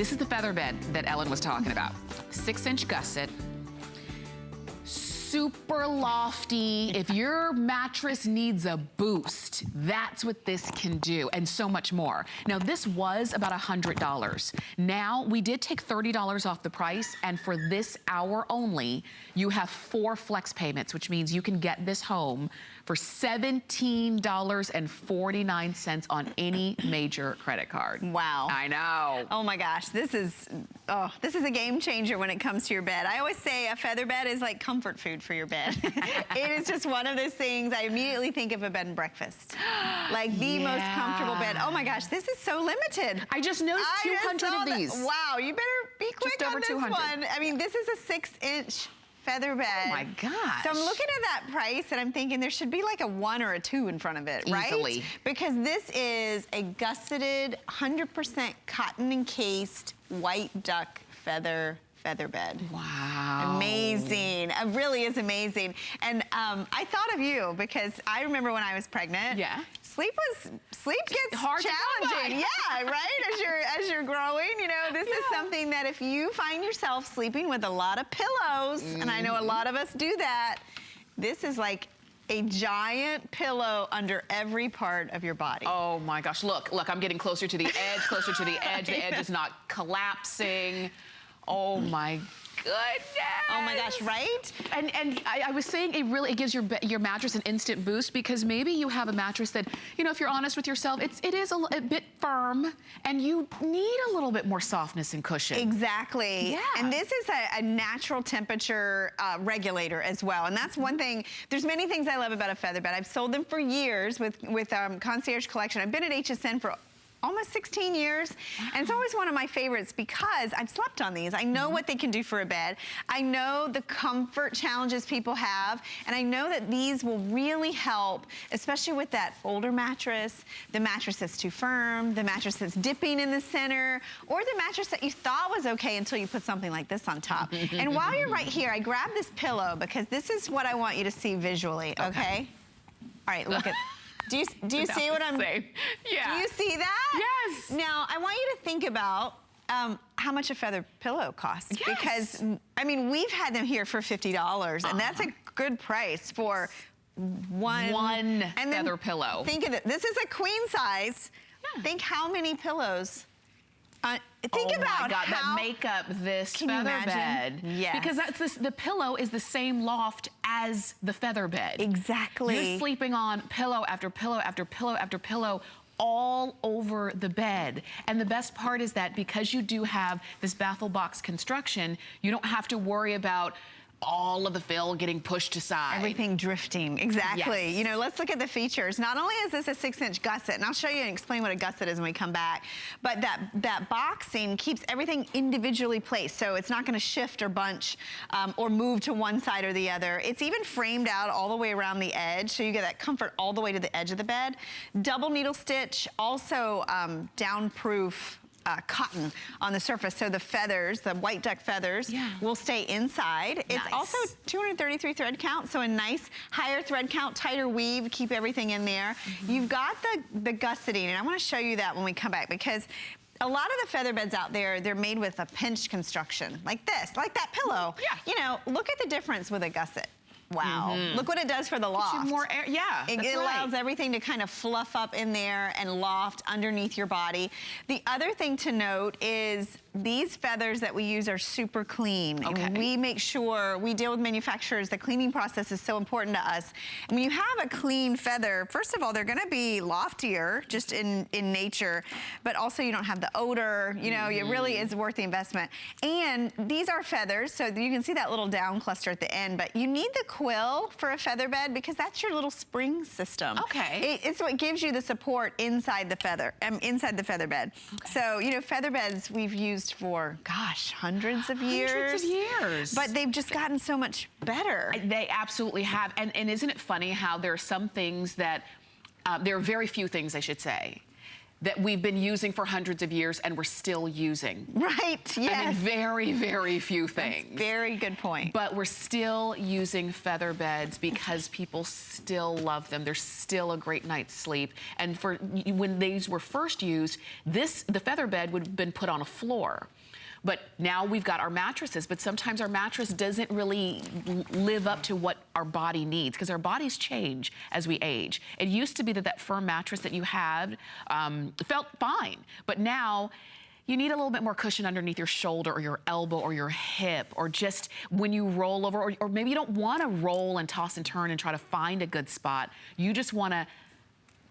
This is the feather bed that Ellen was talking about. 6-inch gusset. Super lofty. If your mattress needs a boost, that's what this can do, and so much more. Now, this was about $100. Now, we did take $30 off the price, and for this hour only, you have 4 flex payments, which means you can get this home for $17.49 on any major credit card. Wow. I know. Oh my gosh, this is a game changer when it comes to your bed. I always say a feather bed is like comfort food for your bed. It is just one of those things, I immediately think of a bed and breakfast. Like the most comfortable bed. Oh my gosh, this is so limited. I just noticed 200 of these. Wow, you better be quick just over on this 200. one. I mean, this is a 6-inch feather bed. Oh my gosh. So I'm looking at that price and I'm thinking there should be like a 1 or a 2 in front of it, right? Easily. Because this is a gusseted, 100% cotton encased white duck feather bed. Wow. Amazing. It really is amazing. And I thought of you because I remember when I was pregnant. Yeah. Sleep gets hard challenging. Yeah, right? As you're growing, you know, this is something that if you find yourself sleeping with a lot of pillows, and I know a lot of us do that, this is like a giant pillow under every part of your body. Oh my gosh, look, I'm getting closer to the edge, closer to the edge. The edge is not collapsing. Oh my goodness. Oh my gosh, right? And I was saying it gives your mattress an instant boost because maybe you have a mattress that, you know, if you're honest with yourself, it is a bit firm and you need a little bit more softness and cushion. Exactly. Yeah. And this is a natural temperature regulator as well. And that's one thing, there's many things I love about a feather bed. I've sold them for years with Concierge Collection. I've been at HSN for almost 16 years. And it's always one of my favorites because I've slept on these. I know what they can do for a bed. I know the comfort challenges people have. And I know that these will really help, especially with that older mattress, the mattress that's too firm, the mattress that's dipping in the center, or the mattress that you thought was okay until you put something like this on top. And while you're right here, I grabbed this pillow because this is what I want you to see visually, okay? All right, look at Do you see what I'm saying? Yeah. Do you see that? Yes. Now, I want you to think about how much a feather pillow costs. Yes. Because, I mean, we've had them here for $50, and that's a good price for one feather pillow. Think of it. This is a queen size. Yeah. Think how many pillows. Think about my God, how that make up this feather bed. Yes. Because the pillow is the same loft as the feather bed. Exactly. You're sleeping on pillow after pillow after pillow after pillow all over the bed. And the best part is that because you do have this baffle box construction, you don't have to worry about all of the fill getting pushed aside. Everything drifting, exactly. Yes. You know, let's look at the features. Not only is this a 6-inch gusset, and I'll show you and explain what a gusset is when we come back, but that boxing keeps everything individually placed, so it's not gonna shift or bunch or move to one side or the other. It's even framed out all the way around the edge, so you get that comfort all the way to the edge of the bed. Double needle stitch, also down-proof cotton on the surface, so the feathers, the white duck feathers, will stay inside. Nice. It's also 233 thread count, so a nice higher thread count, tighter weave, keep everything in there. You've got the gusseting, and I want to show you that when we come back because a lot of the feather beds out there, they're made with a pinch construction, like this, like that pillow. Yeah. You know, look at the difference with a gusset. Wow. Look what it does for the loft. More air, It allows everything to kind of fluff up in there and loft underneath your body. The other thing to note is these feathers that we use are super clean. Okay. And we make sure, we deal with manufacturers, the cleaning process is so important to us. And when you have a clean feather, first of all, they're gonna be loftier just in nature, but also you don't have the odor, you know, it really is worth the investment. And these are feathers, so you can see that little down cluster at the end, but you need the quill for a feather bed because that's your little spring system. Okay. It's what gives you the support inside the feather bed. Okay. So, you know, feather beds we've used for, gosh, hundreds of years. Hundreds of years. But they've just gotten so much better. They absolutely have. And isn't it funny how there are some things that, there are very few things, I should say, that we've been using for hundreds of years and we're still using. Right, yes. I mean, very, very few things. That's very good point. But we're still using feather beds because people still love them. They're still a great night's sleep. And for when these were first used, the feather bed would have been put on a floor. But now we've got our mattresses, but sometimes our mattress doesn't really live up to what our body needs because our bodies change as we age. It used to be that firm mattress that you had felt fine, but now you need a little bit more cushion underneath your shoulder or your elbow or your hip, or just when you roll over, or maybe you don't want to roll and toss and turn and try to find a good spot. You just want to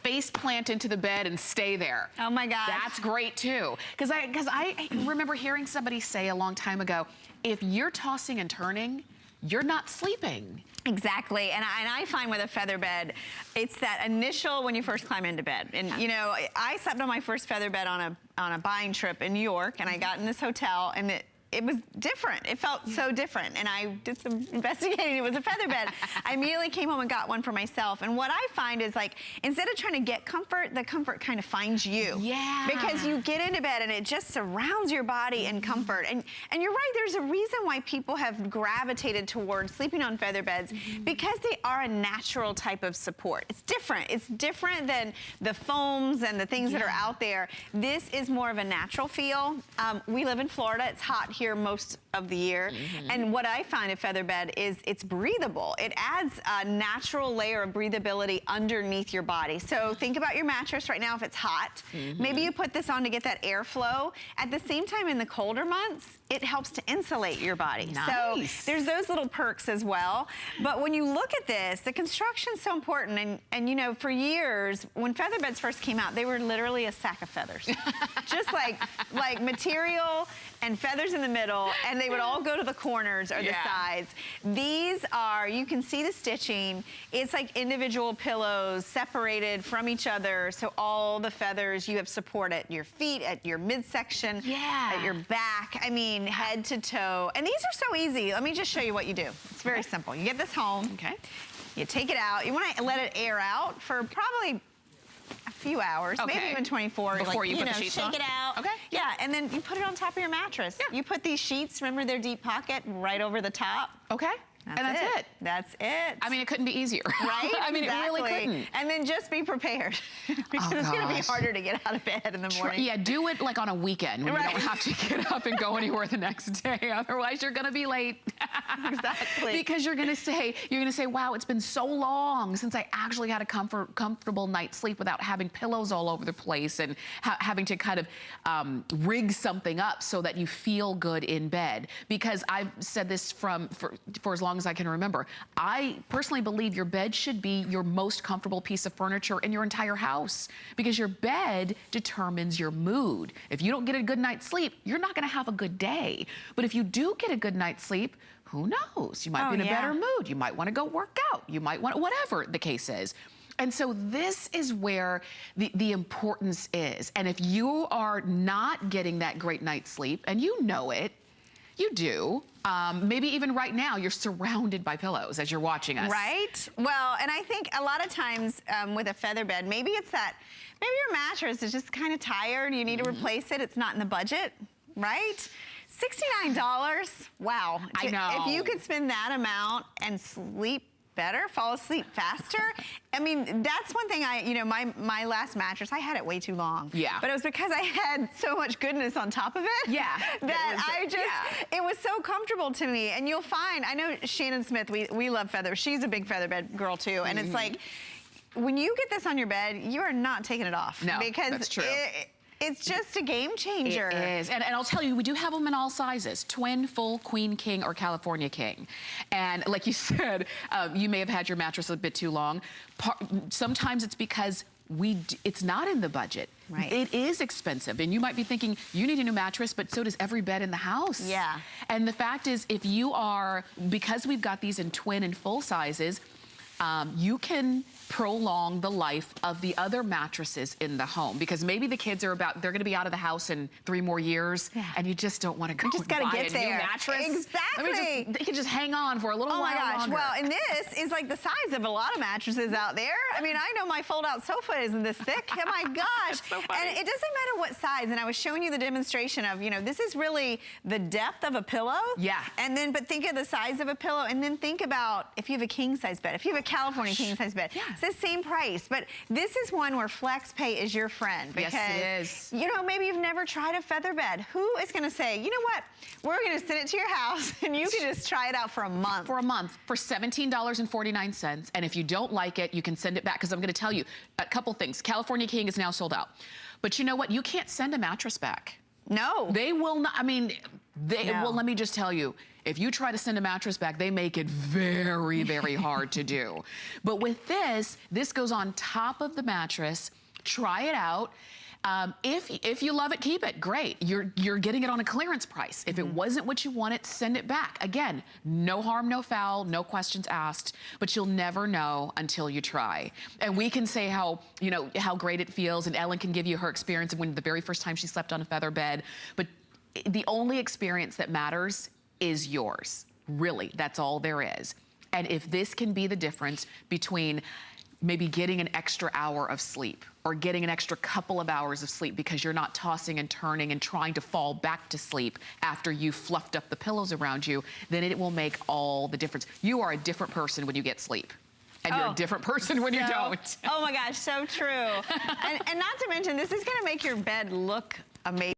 face plant into the bed and stay there. Oh my gosh. That's great too. Because I remember hearing somebody say a long time ago, if you're tossing and turning, you're not sleeping. Exactly, and I find with a feather bed, it's that initial when you first climb into bed. And you know, I slept on my first feather bed on a buying trip in New York, and I got in this hotel, and it was different. It felt so different. And I did some investigating. It was a feather bed. I immediately came home and got one for myself. And what I find is, like, instead of trying to get comfort, the comfort kind of finds you. Yeah. Because you get into bed and it just surrounds your body in comfort. And you're right, there's a reason why people have gravitated towards sleeping on feather beds, because they are a natural type of support. It's different. It's different than the foams and the things that are out there. This is more of a natural feel. We live in Florida. It's hot here most of the year. And what I find a feather bed is it's breathable. It adds a natural layer of breathability underneath your body. So think about your mattress right now if it's hot. Maybe you put this on to get that airflow. At the same time, in the colder months, it helps to insulate your body. Nice. So there's those little perks as well. But when you look at this, the construction's so important. And you know, for years, when feather beds first came out, they were literally a sack of feathers. Just like material and feathers in the middle, and they would all go to the corners or the sides. These are, you can see the stitching. It's like individual pillows separated from each other, so all the feathers, you have support at your feet, at your midsection, at your back. I mean, head to toe. And these are so easy. Let me just show you what you do. It's very simple. You get this home. You take it out. You want to let it air out for probably a few hours, maybe even 24. Before you put the sheets on? Shake it out. Yeah, and then you put it on top of your mattress. You put these sheets, remember their deep pocket, right over the top. That's it. That's it. I mean, it couldn't be easier. Right? I mean, it really couldn't. And then just be prepared. Because it's going to be harder to get out of bed in the morning. Yeah, do it like on a weekend when you don't have to get up and go anywhere the next day. Otherwise, you're going to be late. Because you're going to say, wow, it's been so long since I actually had a comfortable night's sleep without having pillows all over the place and having to kind of rig something up so that you feel good in bed. Because I've said this for as long as I can remember. I personally believe your bed should be your most comfortable piece of furniture in your entire house, because your bed determines your mood. If you don't get a good night's sleep, you're not gonna have a good day. But if you do get a good night's sleep, who knows? You might be in a better mood. You might wanna go work out. You might want, whatever the case is. And so this is where the importance is. And if you are not getting that great night's sleep, and you know it, you do. Maybe even right now, you're surrounded by pillows as you're watching us. Right? Well, and I think a lot of times with a feather bed, maybe it's that, maybe your mattress is just kind of tired, you need to replace it, it's not in the budget, right? $69, wow. I know. If you could spend that amount and sleep better, fall asleep faster. I mean, that's one thing my last mattress, I had it way too long. But it was because I had so much goodness on top of it. It was so comfortable to me. And you'll find, I know Shannon Smith, we love feathers. She's a big feather bed girl too. And it's like, when you get this on your bed, you are not taking it off. No, because that's true. It's just a game changer. It is. And I'll tell you, we do have them in all sizes: twin, full, queen, king, or California king. And like you said, you may have had your mattress a bit too long. Sometimes it's because it's not in the budget. It is expensive. And you might be thinking, you need a new mattress, but so does every bed in the house. And the fact is, if you are, because we've got these in twin and full sizes, you can prolong the life of the other mattresses in the home, because maybe the kids are they're going to be out of the house in 3 more years, and you just don't want to go just gotta buy get a there. new mattress. Exactly. They can just hang on for a little while longer. Oh my gosh, longer. well, and this is like the size of a lot of mattresses out there. I mean, I know my fold-out sofa isn't this thick. Oh my gosh. So funny. And it doesn't matter what size, and I was showing you the demonstration of, you know, this is really the depth of a pillow. Yeah. And then, but think of the size of a pillow, and then think about if you have a king-size bed, if you have a California king-size bed, it's the same price. But this is one where FlexPay is your friend, because yes, it is. you know, maybe you've never tried a feather bed. Who is going to say, you know what, we're going to send it to your house and you can just try it out for a month. For a month, for $17.49. And if you don't like it, you can send it back, because I'm going to tell you a couple things. California King is now sold out. But you know what? You can't send a mattress back. No. They will not. I mean, well, let me just tell you, if you try to send a mattress back, they make it very, very hard to do. But with this goes on top of the mattress. Try it out. If you love it, keep it. Great. You're getting it on a clearance price. If it wasn't what you wanted, send it back. Again, no harm, no foul, no questions asked, but you'll never know until you try. And we can say how great it feels, and Ellen can give you her experience of when the very first time she slept on a feather bed, but the only experience that matters is yours. Really, that's all there is. And if this can be the difference between maybe getting an extra hour of sleep or getting an extra couple of hours of sleep because you're not tossing and turning and trying to fall back to sleep after you fluffed up the pillows around you, then it will make all the difference. You are a different person when you get sleep. And you're a different person when you don't. Oh my gosh, so true. and not to mention, this is gonna make your bed look amazing.